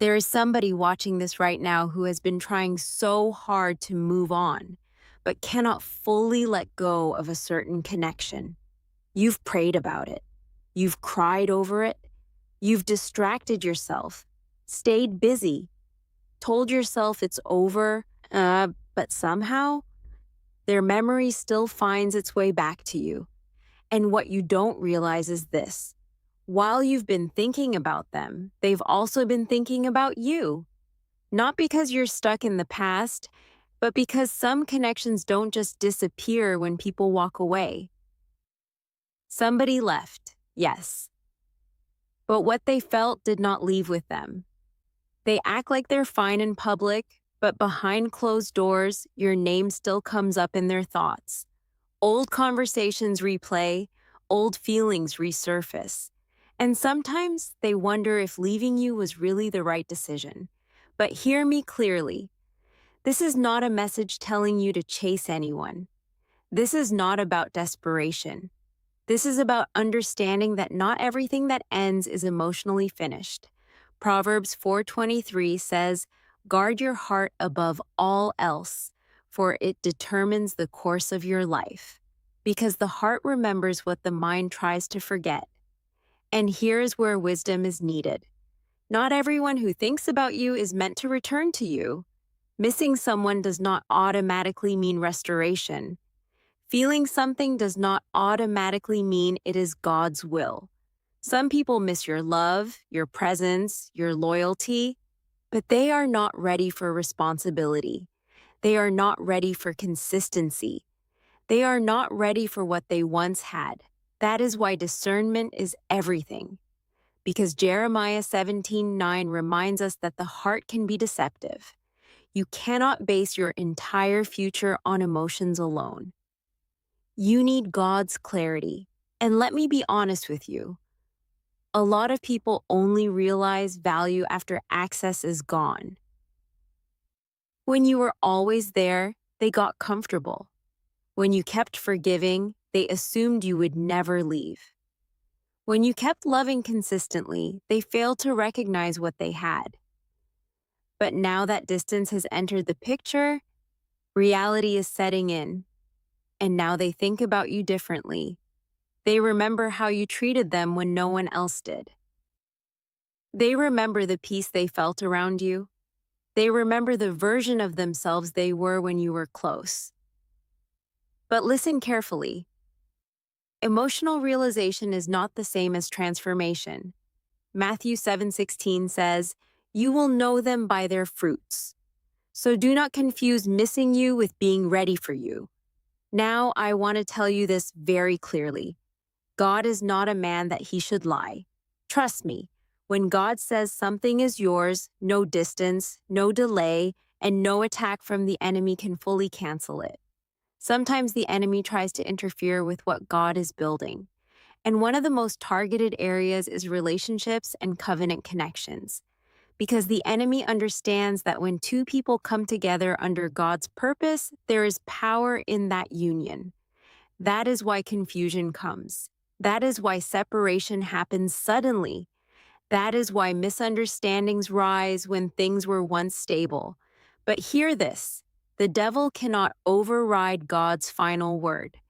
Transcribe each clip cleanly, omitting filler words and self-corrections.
There is somebody watching this right now who has been trying so hard to move on, but cannot fully let go of a certain connection. You've prayed about it. You've cried over it. You've distracted yourself, stayed busy, told yourself it's over, but somehow their memory still finds its way back to you. And what you don't realize is this: while you've been thinking about them, they've also been thinking about you. Not because you're stuck in the past, but because some connections don't just disappear when people walk away. Somebody left, yes, but what they felt did not leave with them. They act like they're fine in public, but behind closed doors, your name still comes up in their thoughts. Old conversations replay, old feelings resurface. And sometimes they wonder if leaving you was really the right decision. But hear me clearly. This is not a message telling you to chase anyone. This is not about desperation. This is about understanding that not everything that ends is emotionally finished. Proverbs 4:23 says, "Guard your heart above all else, for it determines the course of your life." Because the heart remembers what the mind tries to forget. And here's where wisdom is needed. Not everyone who thinks about you is meant to return to you. Missing someone does not automatically mean restoration. Feeling something does not automatically mean it is God's will. Some people miss your love, your presence, your loyalty, but they are not ready for responsibility. They are not ready for consistency. They are not ready for what they once had. That is why discernment is everything. Because Jeremiah 17:9 reminds us that the heart can be deceptive. You cannot base your entire future on emotions alone. You need God's clarity. And let me be honest with you. A lot of people only realize value after access is gone. When you were always there, they got comfortable. When you kept forgiving, they assumed you would never leave. When you kept loving consistently, they failed to recognize what they had. But now that distance has entered the picture, reality is setting in. And now they think about you differently. They remember how you treated them when no one else did. They remember the peace they felt around you. They remember the version of themselves they were when you were close. But listen carefully. Emotional realization is not the same as transformation. Matthew 7:16 says, "You will know them by their fruits." So do not confuse missing you with being ready for you. Now I want to tell you this very clearly. God is not a man that he should lie. Trust me, when God says something is yours, no distance, no delay, and no attack from the enemy can fully cancel it. Sometimes the enemy tries to interfere with what God is building. And one of the most targeted areas is relationships and covenant connections. Because the enemy understands that when two people come together under God's purpose, there is power in that union. That is why confusion comes. That is why separation happens suddenly. That is why misunderstandings rise when things were once stable. But hear this: the devil cannot override God's final word.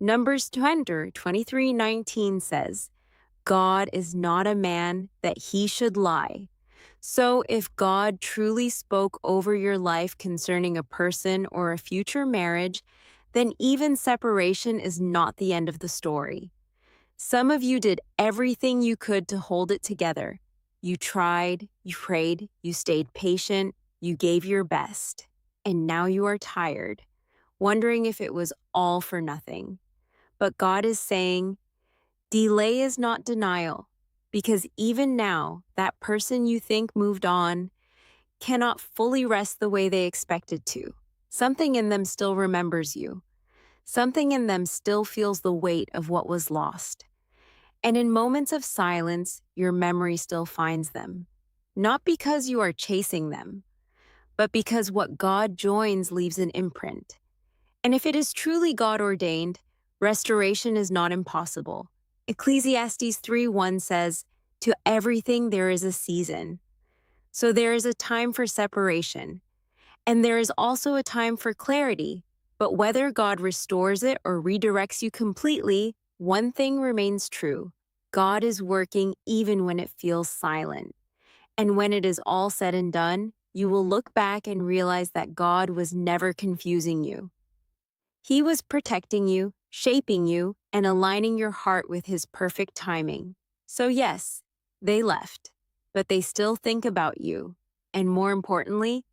Numbers 23:19 says, "God is not a man that he should lie." So if God truly spoke over your life concerning a person or a future marriage, then even separation is not the end of the story. Some of you did everything you could to hold it together. You tried, you prayed, you stayed patient, you gave your best. And now you are tired, wondering if it was all for nothing. But God is saying, delay is not denial, because even now, that person you think moved on cannot fully rest the way they expected to. Something in them still remembers you. Something in them still feels the weight of what was lost. And in moments of silence, your memory still finds them. Not because you are chasing them, but because what God joins leaves an imprint. And if it is truly God ordained, restoration is not impossible. Ecclesiastes 3:1 says, "To everything there is a season." So there is a time for separation, and there is also a time for clarity. But whether God restores it or redirects you completely, one thing remains true: God is working even when it feels silent. And when it is all said and done, you will look back and realize that God was never confusing you. He was protecting you, shaping you, and aligning your heart with His perfect timing. So, yes, they left, but they still think about you. And more importantly,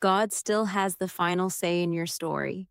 God still has the final say in your story.